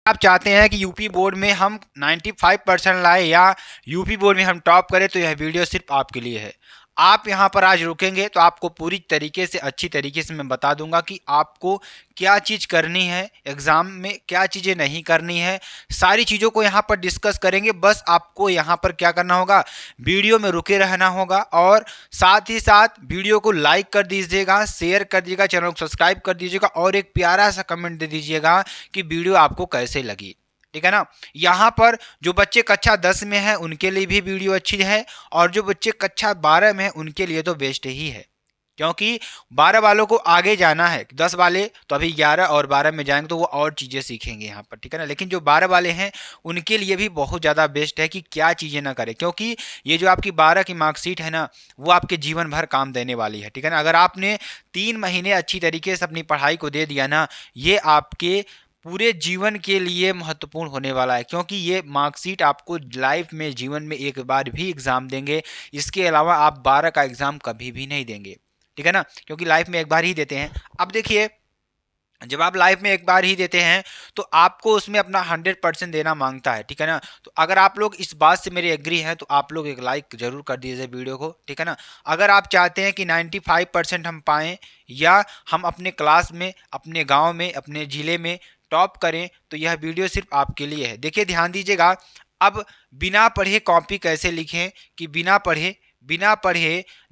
आप चाहते हैं कि यूपी बोर्ड में हम 95% लाए या यूपी बोर्ड में हम टॉप करें तो यह वीडियो सिर्फ आपके लिए है। आप यहाँ पर आज रुकेंगे तो आपको पूरी तरीके से अच्छी तरीके से मैं बता दूंगा कि आपको क्या चीज़ करनी है, एग्ज़ाम में क्या चीज़ें नहीं करनी है, सारी चीज़ों को यहाँ पर डिस्कस करेंगे। बस आपको यहाँ पर क्या करना होगा, वीडियो में रुके रहना होगा और साथ ही साथ वीडियो को लाइक कर दीजिएगा, शेयर कर दीजिएगा, चैनल को सब्सक्राइब कर दीजिएगा और एक प्यारा सा कमेंट दे दीजिएगा कि वीडियो आपको कैसे लगी। ठीक है ना। यहाँ पर जो बच्चे कक्षा 10 में हैं उनके लिए भी वीडियो अच्छी है और जो बच्चे कक्षा 12 में हैं उनके लिए तो बेस्ट ही है, क्योंकि 12 वालों को आगे जाना है। 10 वाले तो अभी 11 और 12 में जाएंगे तो वो और चीज़ें सीखेंगे यहाँ पर। ठीक है ना। लेकिन जो 12 वाले हैं उनके लिए भी बहुत ज़्यादा बेस्ट है कि क्या चीज़ें ना करें, क्योंकि ये जो आपकी 12 की मार्कशीट है ना वो आपके जीवन भर काम देने वाली है। ठीक है ना। अगर आपने 3 महीने अच्छी तरीके से अपनी पढ़ाई को दे दिया ना, ये आपके पूरे जीवन के लिए महत्वपूर्ण होने वाला है, क्योंकि ये मार्कशीट आपको लाइफ में जीवन में एक बार भी एग्ज़ाम देंगे। इसके अलावा आप 12 का एग्ज़ाम कभी भी नहीं देंगे। ठीक है ना, क्योंकि लाइफ में एक बार ही देते हैं। अब देखिए, जब आप लाइफ में एक बार ही देते हैं तो आपको उसमें अपना 100% देना मांगता है। ठीक है ना। तो अगर आप लोग इस बात से मेरे एग्री हैं तो आप लोग एक लाइक जरूर कर दीजिए वीडियो को। ठीक है ना। अगर आप चाहते हैं कि 95% हम पाएँ या हम अपने क्लास में, अपने गांव में, अपने ज़िले में टॉप करें तो यह वीडियो सिर्फ आपके लिए है। देखिए, ध्यान दीजिएगा। अब बिना पढ़े कॉपी कैसे लिखें, कि बिना पढ़े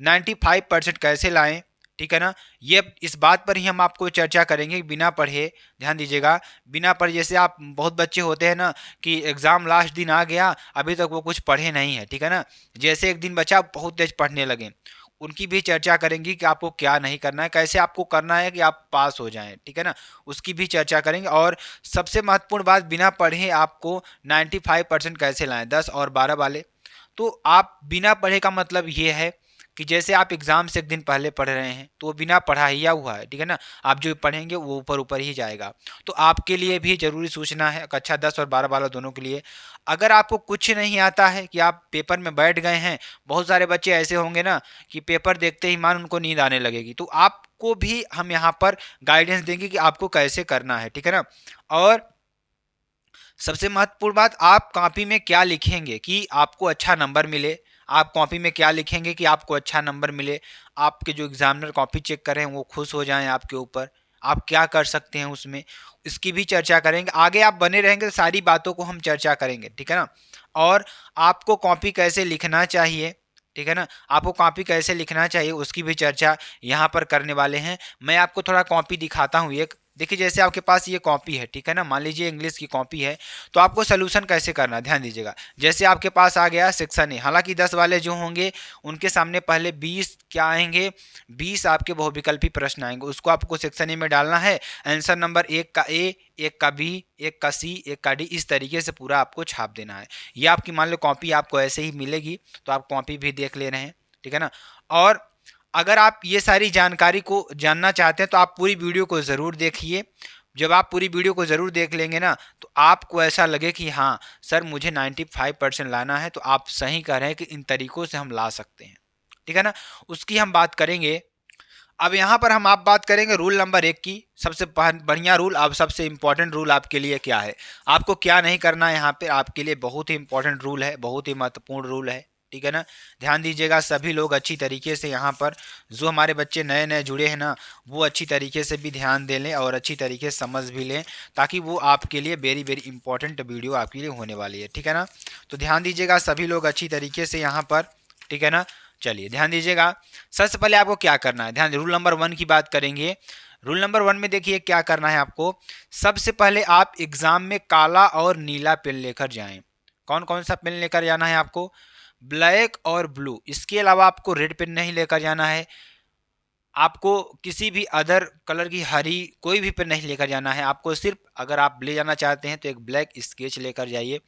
95% कैसे लाएं। ठीक है ना। ये इस बात पर ही हम आपको चर्चा करेंगे कि बिना पढ़े, ध्यान दीजिएगा, बिना पढ़े, जैसे आप बहुत बच्चे होते हैं ना कि एग्ज़ाम लास्ट दिन आ गया अभी तक वो कुछ पढ़े नहीं है। ठीक है ना। जैसे एक दिन बच्चा बहुत तेज पढ़ने लगे, उनकी भी चर्चा करेंगे कि आपको क्या नहीं करना है, कैसे आपको करना है कि आप पास हो जाएं। ठीक है ना। उसकी भी चर्चा करेंगे। और सबसे महत्वपूर्ण बात, बिना पढ़े आपको 95% कैसे लाएं, 10 और 12 वाले। तो आप बिना पढ़े का मतलब ये है कि जैसे आप एग्ज़ाम से एक दिन पहले पढ़ रहे हैं तो वो बिना पढ़ाया हुआ है। ठीक है ना। आप जो पढ़ेंगे वो ऊपर ऊपर ही जाएगा। तो आपके लिए भी ज़रूरी सूचना है, कक्षा 10 और 12 वाला दोनों के लिए। अगर आपको कुछ नहीं आता है कि आप पेपर में बैठ गए हैं, बहुत सारे बच्चे ऐसे होंगे ना कि पेपर देखते ही मान उनको नींद आने लगेगी, तो आपको भी हम यहाँ पर गाइडेंस देंगे कि आपको कैसे करना है। ठीक है ना। और सबसे महत्वपूर्ण बात, आप कॉपी में क्या लिखेंगे कि आपको अच्छा नंबर मिले। आप कॉपी में क्या लिखेंगे कि आपको अच्छा नंबर मिले, आपके जो एग्जामिनर कॉपी चेक कर रहे हैं वो खुश हो जाएं आपके ऊपर। आप क्या कर सकते हैं उसमें, इसकी भी चर्चा करेंगे। आगे आप बने रहेंगे तो सारी बातों को हम चर्चा करेंगे। ठीक है ना। और आपको कॉपी कैसे लिखना चाहिए, ठीक है ना, आपको कॉपी कैसे लिखना चाहिए उसकी भी चर्चा यहाँ पर करने वाले हैं। मैं आपको थोड़ा कॉपी दिखाता हूँ एक। देखिए, जैसे आपके पास ये कॉपी है, ठीक है ना, मान लीजिए इंग्लिश की कॉपी है, तो आपको सोल्यूशन कैसे करना है ध्यान दीजिएगा। जैसे आपके पास आ गया सेक्शन ए, हालांकि 10 वाले जो होंगे उनके सामने पहले 20 क्या आएंगे, 20 आपके बहुविकल्पी प्रश्न आएंगे, उसको आपको सेक्शन ए में डालना है। आंसर नंबर एक का ए, एक का बी, एक का सी, एक का डी, इस तरीके से पूरा आपको छाप देना है। ये आपकी मान लो कॉपी आपको ऐसे ही मिलेगी, तो आप कॉपी भी देख ले रहे हैं। ठीक है ना। और अगर आप ये सारी जानकारी को जानना चाहते हैं तो आप पूरी वीडियो को ज़रूर देखिए। जब आप पूरी वीडियो को ज़रूर देख लेंगे ना तो आपको ऐसा लगे कि हाँ सर, मुझे 95% लाना है, तो आप सही कह रहे हैं कि इन तरीकों से हम ला सकते हैं। ठीक है ना। उसकी हम बात करेंगे। अब यहाँ पर हम आप बात करेंगे रूल नंबर 1 की। सबसे बढ़िया रूल, अब सबसे इंपॉर्टेंट रूल आपके लिए क्या है, आपको क्या नहीं करना है। यहाँ पे आपके लिए बहुत ही इंपॉर्टेंट रूल है, बहुत ही महत्वपूर्ण रूल है। ठीक है ना। ध्यान दीजिएगा, सभी लोग अच्छी तरीके से यहाँ पर, जो हमारे बच्चे नए नए जुड़े हैं ना, वो अच्छी तरीके से भी ध्यान दे लें और अच्छी तरीके से समझ भी लें, ताकि वो आपके लिए वेरी वेरी इंपॉर्टेंट वीडियो आपके लिए होने वाली है। ठीक है ना। तो ध्यान दीजिएगा सभी लोग अच्छी तरीके से यहाँ पर। ठीक है ना। चलिए ध्यान दीजिएगा, सबसे पहले आपको क्या करना है, ध्यान, रूल नंबर 1 की बात करेंगे। रूल नंबर 1 में देखिए क्या करना है आपको। सबसे पहले आप एग्जाम में काला और नीला पेन लेकर जाएं। कौन कौन सा पेन लेकर जाना है आपको, ब्लैक और ब्लू। इसके अलावा आपको रेड पेन नहीं लेकर जाना है। आपको किसी भी अदर कलर की हरी कोई भी पेन नहीं लेकर जाना है। आपको सिर्फ, अगर आप ले जाना चाहते हैं तो एक ब्लैक स्केच लेकर जाइए।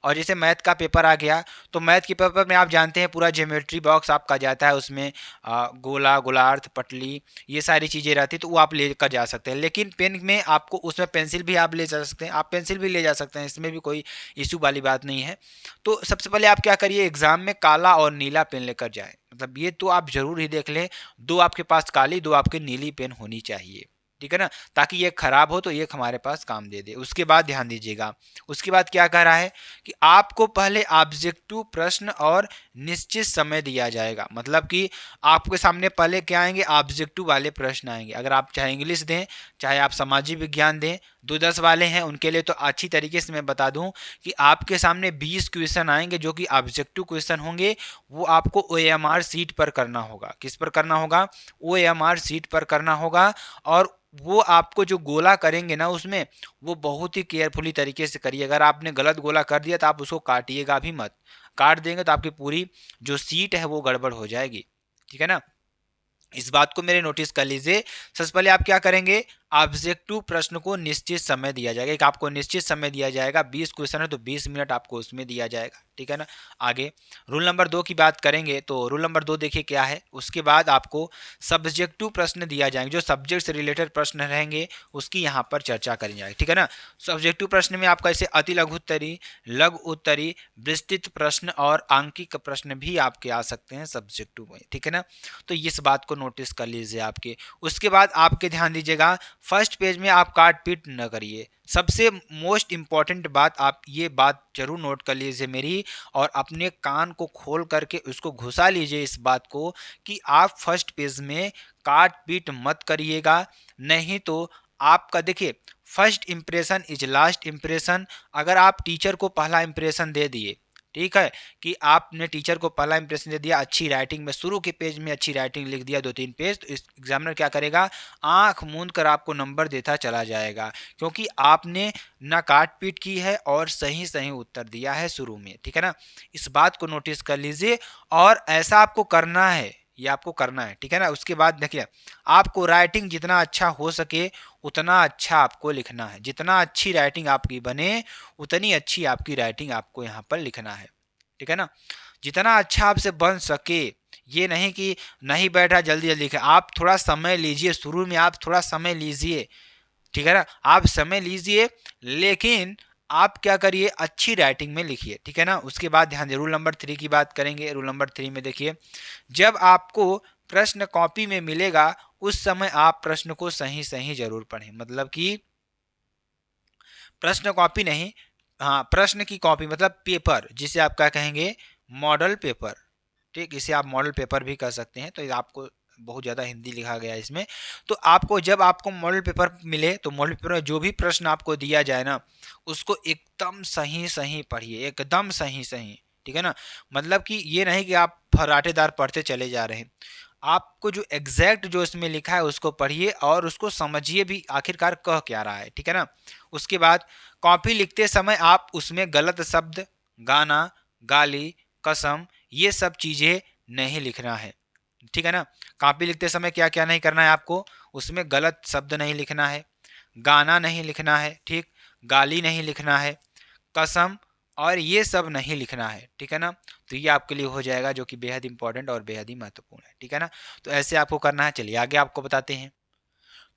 और जैसे मैथ का पेपर आ गया तो मैथ के पेपर में आप जानते हैं पूरा ज्योमेट्री बॉक्स आपका जाता है, उसमें गोला, गोलार्ध, पटली, ये सारी चीज़ें रहती है, तो वो आप लेकर जा सकते हैं। लेकिन पेन में आपको, उसमें पेंसिल भी आप ले जा सकते हैं, आप पेंसिल भी ले जा सकते हैं, इसमें भी कोई इशू वाली बात नहीं है। तो सबसे पहले आप क्या करिए, एग्जाम में काला और नीला पेन लेकर जाए। मतलब ये तो आप जरूर ही देख लें, 2 आपके पास काली, 2 आपके नीली पेन होनी चाहिए। ठीक है ना, ताकि ये खराब हो तो ये हमारे पास काम दे दे। उसके बाद ध्यान दीजिएगा, उसके बाद क्या कह रहा है कि आपको पहले ऑब्जेक्टिव प्रश्न और निश्चित समय दिया जाएगा। मतलब कि आपके सामने पहले क्या आएंगे, ऑब्जेक्टिव वाले प्रश्न आएंगे। अगर आप चाहे इंग्लिश दें चाहे आप सामाजिक विज्ञान दें, 2-10 वाले हैं उनके लिए तो अच्छी तरीके से मैं बता दूं कि आपके सामने 20 क्वेश्चन आएंगे जो कि ऑब्जेक्टिव क्वेश्चन होंगे। वो आपको OMR सीट पर करना होगा। किस पर करना होगा, OMR सीट पर करना होगा। और वो आपको जो गोला करेंगे ना उसमें, वो बहुत ही केयरफुली तरीके से करिए। अगर आपने गलत गोला कर दिया तो आप उसको काटिएगा भी मत। काट देंगे तो आपकी पूरी जो सीट है वो गड़बड़ हो जाएगी, ठीक है ना। इस बात को मेरे नोटिस कर लीजिए। सबसे पहले आप क्या करेंगे, ऑब्जेक्टिव प्रश्न को निश्चित समय दिया जाएगा। एक आपको निश्चित समय दिया जाएगा, 20 क्वेश्चन है तो 20 मिनट आपको उसमें दिया जाएगा, ठीक है ना। आगे रूल नंबर 2 की बात करेंगे तो रूल नंबर 2 देखिए क्या है। उसके बाद आपको सब्जेक्टिव प्रश्न दिया जाएंगे, जो सब्जेक्ट से रिलेटेड प्रश्न रहेंगे उसकी यहाँ पर चर्चा करी जाएगी, ठीक है ना। सब्जेक्टिव प्रश्न में आपका ऐसे अति लघु उत्तरी, लघु उत्तरी, विस्तृत प्रश्न और आंकिक प्रश्न भी आपके आ सकते हैं सब्जेक्टिव में, ठीक है ना। तो इस बात को नोटिस कर लीजिए आपके। उसके बाद आपके ध्यान दीजिएगा, फर्स्ट पेज में आप काट पीट न करिए। सबसे मोस्ट इंपॉर्टेंट बात, आप ये बात जरूर नोट कर लीजिए मेरी, और अपने कान को खोल करके उसको घुसा लीजिए इस बात को कि आप फर्स्ट पेज में काट पीट मत करिएगा। नहीं तो आपका देखिए, first impression is last impression. अगर आप टीचर को पहला इंप्रेशन दे दिए, ठीक है, कि आपने टीचर को पहला इंप्रेशन दे दिया अच्छी राइटिंग में, शुरू के पेज में अच्छी राइटिंग लिख दिया 2-3 पेज, तो इस एग्जामिनर क्या करेगा, आंख मूंद कर आपको नंबर देता चला जाएगा, क्योंकि आपने ना काट पीट की है और सही सही उत्तर दिया है शुरू में, ठीक है ना। इस बात को नोटिस कर लीजिए, और ऐसा आपको करना है, ये आपको करना है, ठीक है ना। उसके बाद देखिए, आपको राइटिंग जितना अच्छा हो सके उतना अच्छा आपको लिखना है। जितना अच्छी राइटिंग आपकी बने उतनी अच्छी आपकी राइटिंग आपको यहाँ पर लिखना है, ठीक है ना। जितना अच्छा आपसे बन सके, ये नहीं कि नहीं बैठा जल्दी जल्दी लिखे। आप थोड़ा समय लीजिए, शुरू में आप थोड़ा समय लीजिए, ठीक है ना। आप समय लीजिए, लेकिन आप क्या करिए, अच्छी राइटिंग में लिखिए, ठीक है ना। उसके बाद ध्यान दिए, रूल नंबर 3 की बात करेंगे। रूल नंबर 3 में देखिए, जब आपको प्रश्न कॉपी में मिलेगा उस समय आप प्रश्न को सही सही जरूर पढ़ें। मतलब कि प्रश्न कॉपी नहीं, हाँ प्रश्न की कॉपी मतलब पेपर, जिसे आप क्या कहेंगे, मॉडल पेपर, ठीक। इसे आप मॉडल पेपर भी कर सकते हैं। तो ये आपको बहुत ज़्यादा हिंदी लिखा गया है इसमें। तो आपको जब आपको मॉडल पेपर मिले तो मॉडल पेपर में जो भी प्रश्न आपको दिया जाए ना, उसको एकदम सही सही पढ़िए, एकदम सही सही, ठीक है ना। मतलब कि ये नहीं कि आप फराटेदार पढ़ते चले जा रहे हैं। आपको जो एग्जैक्ट जो इसमें लिखा है उसको पढ़िए और उसको समझिए भी आखिरकार कह क्या रहा है, ठीक है ना। उसके बाद कॉपी लिखते समय आप उसमें गलत शब्द, गाना, गाली, कसम, ये सब चीज़ें नहीं लिखना है, ठीक है ना। कॉपी लिखते समय क्या क्या नहीं करना है आपको, उसमें गलत शब्द नहीं लिखना है, गाना नहीं लिखना है, ठीक, गाली नहीं लिखना है, कसम और ये सब नहीं लिखना है, ठीक है ना। तो ये आपके लिए हो जाएगा, जो कि बेहद इंपॉर्टेंट और बेहद ही महत्वपूर्ण है, ठीक है ना। तो ऐसे आपको करना है। चलिए आगे आपको बताते हैं।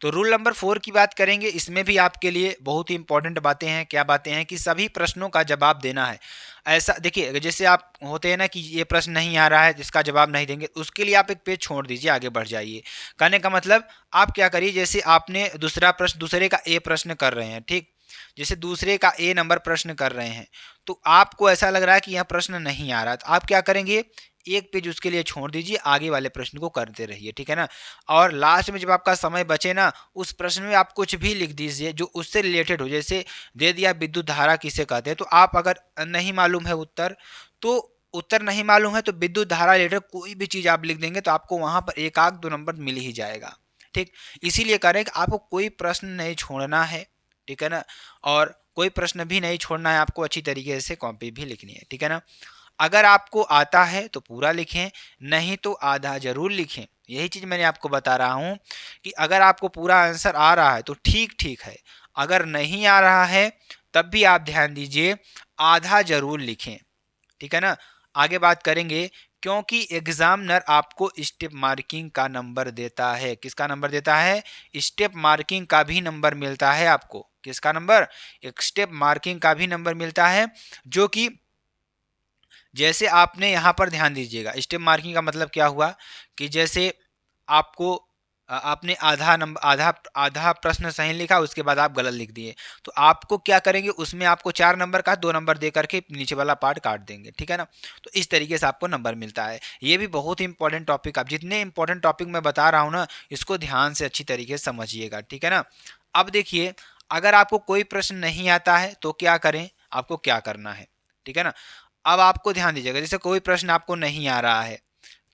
तो रूल नंबर 4 की बात करेंगे। इसमें भी आपके लिए बहुत ही इंपॉर्टेंट बातें हैं। क्या बातें हैं कि सभी प्रश्नों का जवाब देना है। ऐसा देखिए, जैसे आप होते हैं ना कि ये प्रश्न नहीं आ रहा है जिसका जवाब नहीं देंगे, उसके लिए आप एक पेज छोड़ दीजिए, आगे बढ़ जाइए। कहने का मतलब, आप क्या करिए, जैसे आपने दूसरा प्रश्न, दूसरे का ए प्रश्न कर रहे हैं, ठीक, जैसे दूसरे का ए नंबर प्रश्न कर रहे हैं, तो आपको ऐसा लग रहा है कि यह प्रश्न नहीं आ रहा, तो आप क्या करेंगे, एक पेज उसके लिए छोड़ दीजिए, आगे वाले प्रश्न को करते रहिए, ठीक है ना। और लास्ट में जब आपका समय बचे ना, उस प्रश्न में आप कुछ भी लिख दीजिए जो उससे रिलेटेड हो। जैसे दे दिया विद्युत धारा किसे कहते हैं, तो आप अगर नहीं मालूम है उत्तर, तो उत्तर नहीं मालूम है तो विद्युत धारा रिलेटेड कोई भी चीज़ आप लिख देंगे तो आपको वहाँ पर 1-2 नंबर मिल ही जाएगा, ठीक। इसीलिए कह रहे हैं कि आपको कोई प्रश्न नहीं छोड़ना है, ठीक है ना। और कोई प्रश्न भी नहीं छोड़ना है, आपको अच्छी तरीके से कॉपी भी लिखनी है, ठीक है ना। अगर आपको आता है तो पूरा लिखें, नहीं तो आधा जरूर लिखें। यही चीज़ मैंने आपको बता रहा हूँ कि अगर आपको पूरा आंसर आ रहा है तो ठीक ठीक है, अगर नहीं आ रहा है तब भी आप ध्यान दीजिए, आधा जरूर लिखें, ठीक है ना। आगे बात करेंगे, क्योंकि एग्जामिनर आपको स्टेप मार्किंग का नंबर देता है। किसका नंबर देता है, स्टेप मार्किंग का भी नंबर मिलता है आपको। किसका नंबर, एक स्टेप मार्किंग का भी नंबर मिलता है, जो कि जैसे आपने यहाँ पर ध्यान दीजिएगा, स्टेप मार्किंग का मतलब क्या हुआ कि जैसे आपको आपने आधा प्रश्न सही लिखा, उसके बाद आप गलत लिख दिए, तो आपको क्या करेंगे, उसमें आपको 4 नंबर का 2 नंबर दे करके नीचे वाला पार्ट काट देंगे, ठीक है ना। तो इस तरीके से आपको नंबर मिलता है। ये भी बहुत ही इंपॉर्टेंट टॉपिक, आप जितने इंपॉर्टेंट टॉपिक मैं बता रहा हूँ ना, इसको ध्यान से अच्छी तरीके से समझिएगा, ठीक है ना। अब देखिए, अगर आपको कोई प्रश्न नहीं आता है तो क्या करें, आपको क्या करना है, ठीक है ना। अब आपको ध्यान दीजिएगा, जैसे कोई प्रश्न आपको नहीं आ रहा है,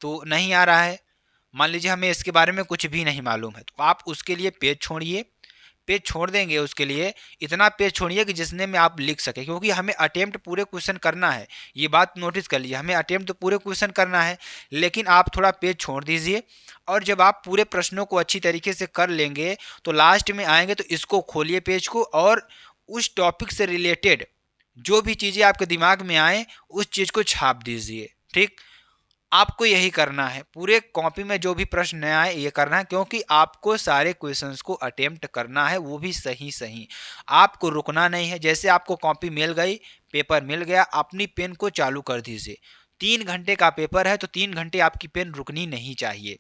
तो नहीं आ रहा है, मान लीजिए हमें इसके बारे में कुछ भी नहीं मालूम है, तो आप उसके लिए पेज छोड़िए, पेज छोड़ देंगे उसके लिए, इतना पेज छोड़िए कि जिसने में आप लिख सके, क्योंकि हमें अटेम्प्ट पूरे क्वेश्चन करना है। ये बात नोटिस कर लीजिए, हमें अटेम्प्ट तो पूरे क्वेश्चन करना है, लेकिन आप थोड़ा पेज छोड़ दीजिए, और जब आप पूरे प्रश्नों को अच्छी तरीके से कर लेंगे तो लास्ट में आएंगे तो इसको खोलिए पेज को, और उस टॉपिक से रिलेटेड जो भी चीज़ें आपके दिमाग में आए उस चीज़ को छाप दीजिए, ठीक। आपको यही करना है, पूरे कॉपी में जो भी प्रश्न नया आए ये करना है, क्योंकि आपको सारे क्वेश्चंस को अटेम्प्ट करना है, वो भी सही सही। आपको रुकना नहीं है। जैसे आपको कॉपी मिल गई, पेपर मिल गया, अपनी पेन को चालू कर दीजिए। 3 घंटे का पेपर है तो 3 घंटे आपकी पेन रुकनी नहीं चाहिए।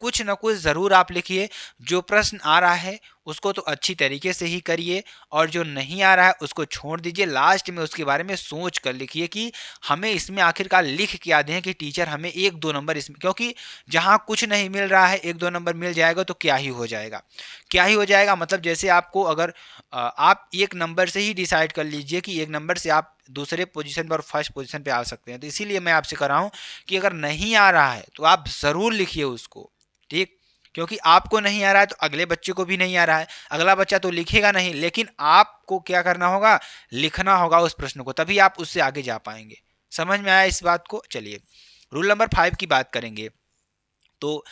कुछ न कुछ ज़रूर आप लिखिए। जो प्रश्न आ रहा है उसको तो अच्छी तरीके से ही करिए, और जो नहीं आ रहा है उसको छोड़ दीजिए। लास्ट में उसके बारे में सोच कर लिखिए कि हमें इसमें आखिरकार लिख क्या दें कि टीचर हमें 1-2 नंबर इसमें, क्योंकि जहाँ कुछ नहीं मिल रहा है 1-2 नंबर मिल जाएगा तो क्या ही हो जाएगा, क्या ही हो जाएगा। मतलब जैसे आपको अगर आप 1 नंबर से ही डिसाइड कर लीजिए कि 1 नंबर से आप दूसरे पोजीशन पर और फर्स्ट पोजीशन पे आ सकते हैं। तो इसीलिए मैं आपसे कर रहा हूँ कि अगर नहीं आ रहा है तो आप ज़रूर लिखिए उसको, ठीक। क्योंकि आपको नहीं आ रहा है तो अगले बच्चे को भी नहीं आ रहा है, अगला बच्चा तो लिखेगा नहीं, लेकिन आपको क्या करना होगा, लिखना होगा उस प्रश्न को, तभी आप उससे आगे जा पाएंगे। समझ में आया इस बात को। चलिए रूल नंबर 5 की बात करेंगे। तो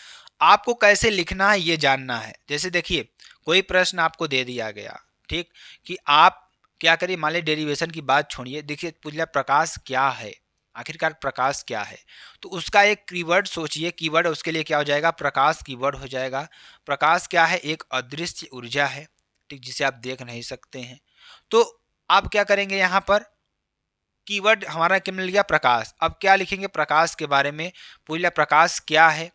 आपको कैसे लिखना है ये जानना है। जैसे देखिए, कोई प्रश्न आपको दे दिया गया, ठीक, कि आप क्या करिए, मान लीजिए डेरिवेशन की बात छोड़िए, देखिए पूछ लिया प्रकाश क्या है, आखिरकार प्रकाश क्या है, तो उसका एक कीवर्ड सोचिए। कीवर्ड उसके लिए क्या हो जाएगा, प्रकाश कीवर्ड हो जाएगा। प्रकाश क्या है, एक अदृश्य ऊर्जा है, ठीक, जिसे आप देख नहीं सकते हैं। तो आप क्या करेंगे, यहाँ पर कीवर्ड हमारा क्या मिल गया, प्रकाश। अब क्या लिखेंगे, प्रकाश के बारे में पूछ लिया, प्रकाश क्या है,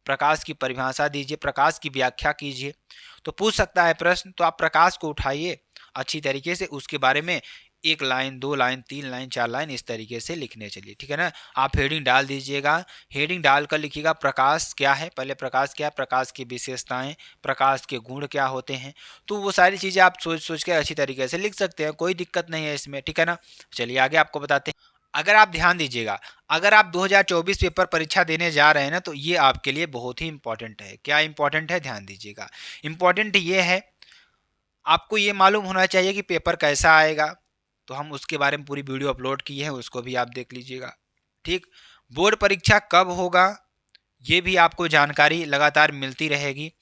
प्रकाश की परिभाषा दीजिए, प्रकाश की व्याख्या कीजिए। तो पूछ सकता है प्रश्न, तो आप प्रकाश को उठाइए अच्छी तरीके से, उसके बारे में 1 लाइन 2 लाइन 3 लाइन 4 लाइन इस तरीके से लिखने चलिए, ठीक है ना। आप हेडिंग डाल दीजिएगा, हेडिंग डालकर लिखिएगा प्रकाश क्या है, पहले प्रकाश क्या है, प्रकाश की विशेषताएं, प्रकाश के गुण क्या होते हैं। तो वो सारी चीज़ें आप सोच सोच के अच्छी तरीके से लिख सकते हैं, कोई दिक्कत नहीं है इसमें, ठीक है ना। चलिए आगे आपको बताते हैं। अगर आप ध्यान दीजिएगा, अगर आप 2024 पेपर परीक्षा देने जा रहे हैं ना, तो ये आपके लिए बहुत ही इंपॉर्टेंट है। क्या इंपॉर्टेंट है, ध्यान दीजिएगा। इंपॉर्टेंट ये है, आपको ये मालूम होना चाहिए कि पेपर कैसा आएगा, तो हम उसके बारे में पूरी वीडियो अपलोड की है, उसको भी आप देख लीजिएगा, ठीक। बोर्ड परीक्षा कब होगा ये भी आपको जानकारी लगातार मिलती रहेगी,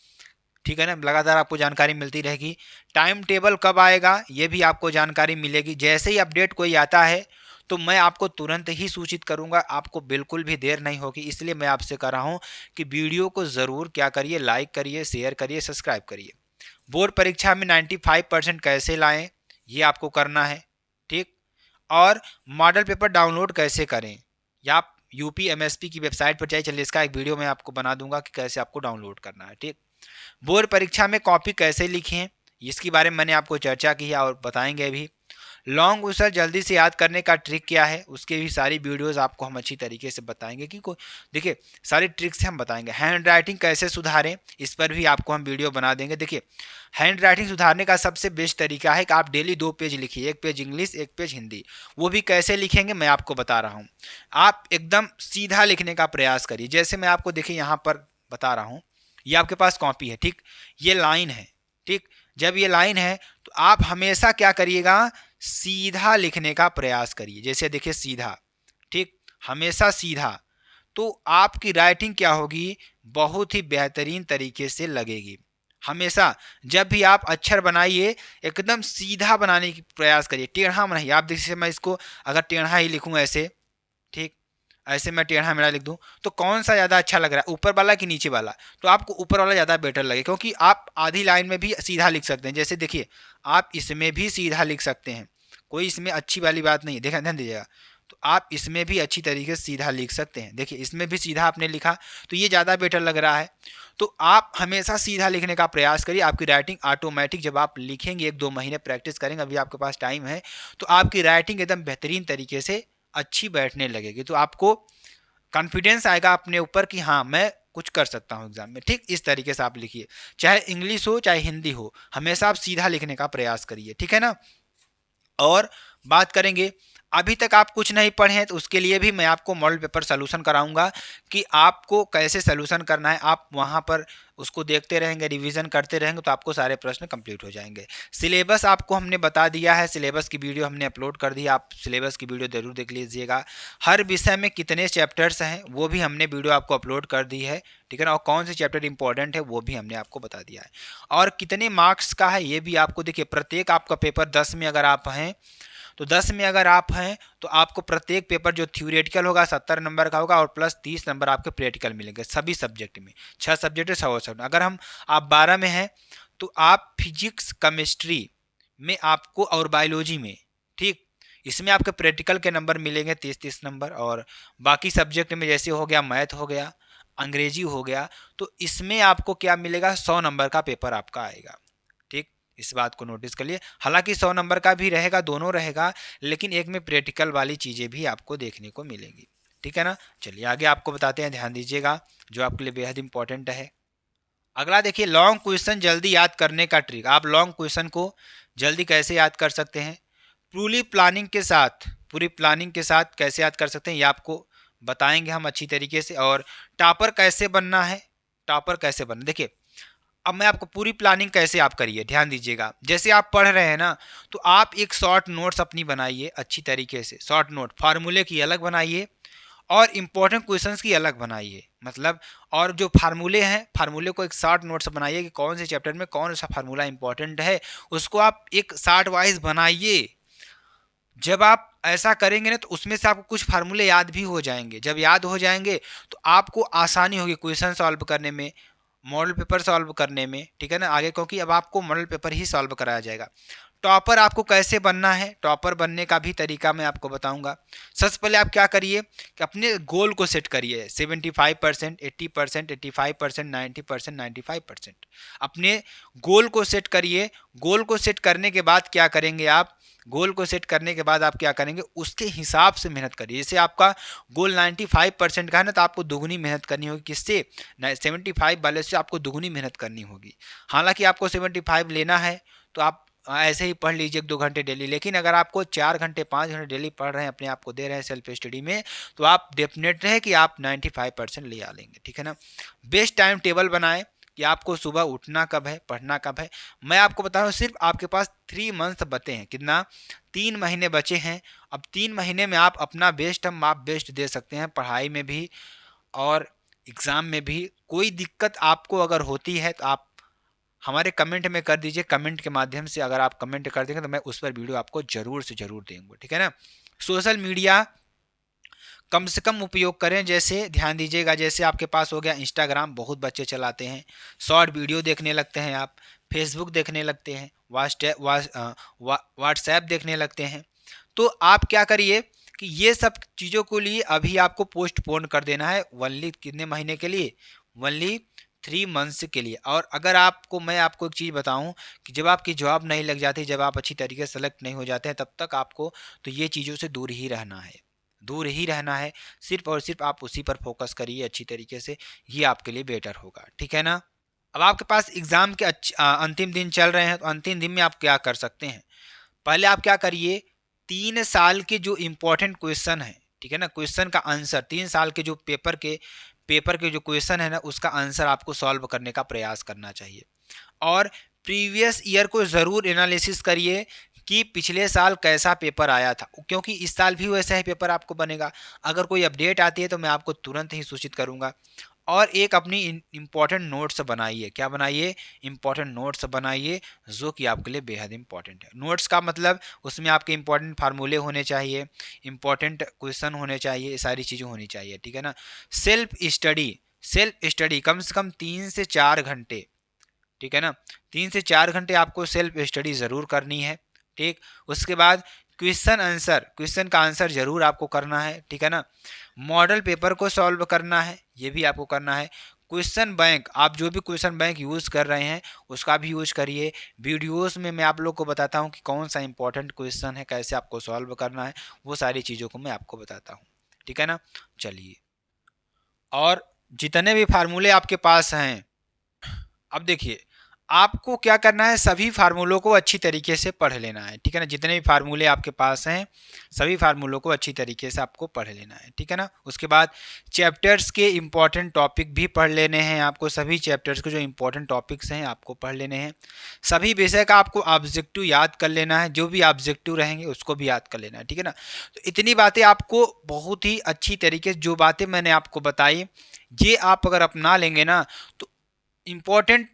ठीक है ना, लगातार आपको जानकारी मिलती रहेगी। टाइम टेबल कब आएगा ये भी आपको जानकारी मिलेगी। जैसे ही अपडेट कोई आता है तो मैं आपको तुरंत ही सूचित करूंगा, आपको बिल्कुल भी देर नहीं होगी। इसलिए मैं आपसे कह रहा हूं कि वीडियो को ज़रूर क्या करिए, लाइक करिए, शेयर करिए, सब्सक्राइब करिए। बोर्ड परीक्षा में 95% कैसे लाएं ये आपको करना है, ठीक। और मॉडल पेपर डाउनलोड कैसे करें, या आप यूपी एमएसपी की वेबसाइट पर जाइए, चलिए इसका एक वीडियो मैं आपको बना दूंगा कि कैसे आपको डाउनलोड करना है, ठीक। बोर्ड परीक्षा में कॉपी कैसे लिखें इसके बारे में मैंने आपको चर्चा की है और बताएंगे भी। लॉन्ग आंसर जल्दी से याद करने का ट्रिक क्या है, उसके भी सारी वीडियोस आपको हम अच्छी तरीके से बताएंगे कि कोई देखिए सारी ट्रिक्स हम बताएंगे। हैंड राइटिंग कैसे सुधारें इस पर भी आपको हम वीडियो बना देंगे। देखिए हैंड राइटिंग सुधारने का सबसे बेस्ट तरीका है कि आप डेली 2 पेज लिखिए, 1 पेज इंग्लिश 1 पेज हिंदी। वो भी कैसे लिखेंगे मैं आपको बता रहा हूँ। आप एकदम सीधा लिखने का प्रयास करिए। जैसे मैं आपको देखिए यहाँ पर बता रहा हूँ, ये आपके पास कॉपी है, ठीक, ये लाइन है, ठीक। जब ये लाइन है तो आप हमेशा क्या करिएगा, सीधा लिखने का प्रयास करिए। जैसे देखिए सीधा, ठीक, हमेशा सीधा, तो आपकी राइटिंग क्या होगी, बहुत ही बेहतरीन तरीके से लगेगी। हमेशा जब भी आप अक्षर बनाइए एकदम सीधा बनाने की प्रयास करिए, टेढ़ा बनाइए। आप देखिए मैं इसको अगर टेढ़ा ही लिखूं ऐसे, ठीक, ऐसे मैं टेढ़ा मेढ़ा लिख दूं तो कौन सा ज़्यादा अच्छा लग रहा है, ऊपर वाला कि नीचे वाला। तो आपको ऊपर वाला ज़्यादा बेटर लगे, क्योंकि आप आधी लाइन में भी सीधा लिख सकते हैं। जैसे देखिए आप इसमें भी सीधा लिख सकते हैं, कोई इसमें अच्छी वाली बात नहीं है, देखा ध्यान दीजिएगा। तो आप इसमें भी अच्छी तरीके से सीधा लिख सकते हैं। देखिए इसमें भी सीधा आपने लिखा तो ये ज़्यादा बेटर लग रहा है। तो आप हमेशा सीधा लिखने का प्रयास करिए, आपकी राइटिंग ऑटोमेटिक जब आप लिखेंगे, 1-2 महीने प्रैक्टिस करेंगे, अभी आपके पास टाइम है, तो आपकी राइटिंग एकदम बेहतरीन तरीके से अच्छी बैठने लगेगी। तो आपको कॉन्फिडेंस आएगा अपने ऊपर कि हाँ मैं कुछ कर सकता हूँ एग्जाम में। ठीक इस तरीके से आप लिखिए, चाहे इंग्लिश हो चाहे हिंदी हो, हमेशा आप सीधा लिखने का प्रयास करिए, ठीक है ना। और बात करेंगे, अभी तक आप कुछ नहीं पढ़े हैं तो उसके लिए भी मैं आपको मॉडल पेपर सोल्यूशन कराऊंगा कि आपको कैसे सोल्यूशन करना है। आप वहां पर उसको देखते रहेंगे, रिवीजन करते रहेंगे, तो आपको सारे प्रश्न कंप्लीट हो जाएंगे। सिलेबस आपको हमने बता दिया है, सिलेबस की वीडियो हमने अपलोड कर दी है, आप सिलेबस की वीडियो जरूर देख लीजिएगा। हर विषय में कितने चैप्टर्स हैं वो भी हमने वीडियो आपको अपलोड कर दी है, ठीक है ना। और कौन से चैप्टर इंपॉर्टेंट है वो भी हमने आपको बता दिया है। और कितने मार्क्स का है ये भी आपको, देखिए प्रत्येक आपका पेपर 10 में अगर आप हैं तो 10 में अगर आप हैं तो आपको प्रत्येक पेपर जो थ्योरेटिकल होगा 70 नंबर का होगा और प्लस 30 नंबर आपके प्रैक्टिकल मिलेंगे सभी सब्जेक्ट में। 6 सब्जेक्ट है 100। अगर आप 12 में हैं तो आप फिजिक्स, केमिस्ट्री में आपको और बायोलॉजी में, ठीक, इसमें आपके प्रैक्टिकल के नंबर मिलेंगे 30-30 नंबर। और बाकी सब्जेक्ट में जैसे हो गया मैथ हो गया, अंग्रेजी हो गया, तो इसमें आपको क्या मिलेगा, 100 नंबर का पेपर आपका आएगा। ठीक, इस बात को नोटिस कर लिए। हालांकि 100 नंबर का भी रहेगा, दोनों रहेगा, लेकिन एक में प्रैक्टिकल वाली चीज़ें भी आपको देखने को मिलेंगी, ठीक है ना। चलिए आगे आपको बताते हैं, ध्यान दीजिएगा जो आपके लिए बेहद इंपॉर्टेंट है। अगला देखिए, लॉन्ग क्वेश्चन जल्दी याद करने का ट्रिक। आप लॉन्ग क्वेश्चन को जल्दी कैसे याद कर सकते हैं, पूरी प्लानिंग के साथ कैसे याद कर सकते हैं ये आपको बताएंगे हम अच्छी तरीके से। और टॉपर कैसे बनना है, टॉपर कैसे बनना, देखिए अब मैं आपको पूरी प्लानिंग कैसे आप करिए, ध्यान दीजिएगा। जैसे आप पढ़ रहे हैं ना, तो आप एक शॉर्ट नोट्स अपनी बनाइए अच्छी तरीके से, शॉर्ट नोट, फार्मूले की अलग बनाइए और इंपॉर्टेंट क्वेश्चंस की अलग बनाइए। मतलब और जो फार्मूले हैं, फार्मूले को एक शॉर्ट नोट्स बनाइए कि कौन से चैप्टर में कौन सा फार्मूला इंपॉर्टेंट है, उसको आप एक शॉर्ट वाइज बनाइए। जब आप ऐसा करेंगे ना तो उसमें से आपको कुछ फार्मूले याद भी हो जाएंगे। जब याद हो जाएंगे तो आपको आसानी होगी क्वेश्चन सॉल्व करने में, मॉडल पेपर सॉल्व करने में, ठीक है ना आगे, क्योंकि अब आपको मॉडल पेपर ही सॉल्व कराया जाएगा। टॉपर आपको कैसे बनना है, टॉपर बनने का भी तरीका मैं आपको बताऊंगा। सबसे पहले आप क्या करिए कि अपने गोल को सेट करिए, 75%, 80%, 85%, 90%, 95%। अपने गोल को सेट करिए। गोल को सेट करने के बाद क्या करेंगे आप, गोल को सेट करने के बाद आप क्या करेंगे, उसके हिसाब से मेहनत करिए। जैसे आपका गोल 95% का है ना, तो आपको दुगनी मेहनत करनी होगी। किससे, 75 वाले से आपको दुगनी मेहनत करनी होगी। हालांकि आपको 75 लेना है तो आप ऐसे ही पढ़ लीजिए 1-2 घंटे डेली, लेकिन अगर आपको 4 घंटे 5 घंटे डेली पढ़ रहे हैं, अपने आप को दे रहे हैं सेल्फ स्टडी में, तो आप डेफिनेट है कि आप 95% ले आ लेंगे, ठीक है ना। बेस्ट टाइम टेबल बनाएं कि आपको सुबह उठना कब है, पढ़ना कब है। मैं आपको बता रहा हूँ, सिर्फ आपके पास 3 मंथ बचे हैं, कितना, 3 महीने बचे हैं। अब 3 महीने में आप अपना बेस्ट, हम आप बेस्ट दे सकते हैं पढ़ाई में भी और एग्ज़ाम में भी। कोई दिक्कत आपको अगर होती है तो आप हमारे कमेंट में कर दीजिए, कमेंट के माध्यम से अगर आप कमेंट कर देंगे तो मैं उस पर वीडियो आपको जरूर से जरूर देंगे, ठीक है ना। सोशल मीडिया कम से कम उपयोग करें। जैसे ध्यान दीजिएगा, जैसे आपके पास हो गया इंस्टाग्राम, बहुत बच्चे चलाते हैं, शॉर्ट वीडियो देखने लगते हैं, आप फेसबुक देखने लगते हैं, व्हाट्सएप देखने लगते हैं। तो आप क्या करिए कि ये सब चीज़ों को लिए अभी आपको पोस्टपोन कर देना है, ओनली कितने महीने के लिए, ओनली 3 मंथ्स के लिए। और अगर आपको मैं आपको एक चीज़ बताऊं कि जब आपकी जॉब नहीं लग जाती, जब आप अच्छी तरीके से सेलेक्ट नहीं हो जाते हैं, तब तक आपको तो ये चीज़ों से दूर ही रहना है, दूर ही रहना है। सिर्फ और सिर्फ आप उसी पर फोकस करिए अच्छी तरीके से, ये आपके लिए बेटर होगा, ठीक है ना। अब आपके पास एग्ज़ाम के अंतिम दिन चल रहे हैं, तो अंतिम दिन में आप क्या कर सकते हैं, पहले आप क्या करिए, 3 साल के जो इम्पोर्टेंट क्वेश्चन है, ठीक है ना, क्वेश्चन का आंसर, 3 साल के जो पेपर के जो क्वेश्चन है ना, उसका आंसर आपको सॉल्व करने का प्रयास करना चाहिए। और प्रीवियस ईयर को ज़रूर एनालिसिस करिए कि पिछले साल कैसा पेपर आया था, क्योंकि इस साल भी वैसा ही पेपर आपको बनेगा। अगर कोई अपडेट आती है तो मैं आपको तुरंत ही सूचित करूंगा। और एक अपनी इम्पॉर्टेंट नोट्स बनाइए, क्या बनाइए, इम्पॉर्टेंट नोट्स बनाइए, जो कि आपके लिए बेहद इंपॉर्टेंट है। नोट्स का मतलब उसमें आपके इंपॉर्टेंट फार्मूले होने चाहिए, इंपॉर्टेंट क्वेश्चन होने चाहिए, ये सारी चीज़ें होनी चाहिए, ठीक है ना। सेल्फ स्टडी कम से कम 3 से 4 घंटे, ठीक है ना, 3 से 4 घंटे आपको सेल्फ स्टडी ज़रूर करनी है, ठीक। उसके बाद क्वेश्चन का आंसर जरूर आपको करना है, ठीक है ना। मॉडल पेपर को सॉल्व करना है, ये भी आपको करना है। क्वेश्चन बैंक, आप जो भी क्वेश्चन बैंक यूज़ कर रहे हैं उसका भी यूज करिए। वीडियोस में मैं आप लोग को बताता हूँ कि कौन सा इंपॉर्टेंट क्वेश्चन है, कैसे आपको सॉल्व करना है, वो सारी चीज़ों को मैं आपको बताता हूँ, ठीक है ना। चलिए, और जितने भी फार्मूले आपके पास हैं, अब देखिए आपको क्या करना है, सभी फार्मूलों को अच्छी तरीके से पढ़ लेना है, ठीक है ना। जितने भी फार्मूले आपके पास हैं सभी फार्मूलों को अच्छी तरीके से आपको पढ़ लेना है, ठीक है ना। उसके बाद चैप्टर्स के इंपॉर्टेंट टॉपिक भी पढ़ लेने हैं आपको, सभी चैप्टर्स के जो इंपॉर्टेंट टॉपिक्स हैं आपको पढ़ लेने हैं। सभी विषय का आपको ऑब्जेक्टिव याद कर लेना है, जो भी ऑब्जेक्टिव रहेंगे उसको भी याद कर लेना है, ठीक है ना। तो इतनी बातें आपको बहुत ही अच्छी तरीके से, जो बातें मैंने आपको बताई, ये आप अगर अपना लेंगे ना, तो इम्पॉर्टेंट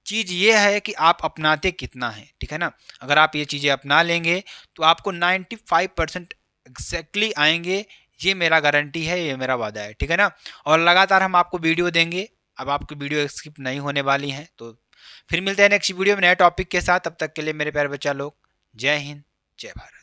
चीज़ ये है कि आप अपनाते कितना है, ठीक है ना। अगर आप ये चीज़ें अपना लेंगे तो आपको 95% एग्जैक्टली आएंगे, ये मेरा गारंटी है, ये मेरा वादा है, ठीक है ना। और लगातार हम आपको वीडियो देंगे, अब आपकी वीडियो स्किप नहीं होने वाली हैं। तो फिर मिलते हैं नेक्स्ट वीडियो में नए टॉपिक के साथ, तब तक के लिए मेरे प्यारे बच्चा लोग, जय हिंद, जय भारत।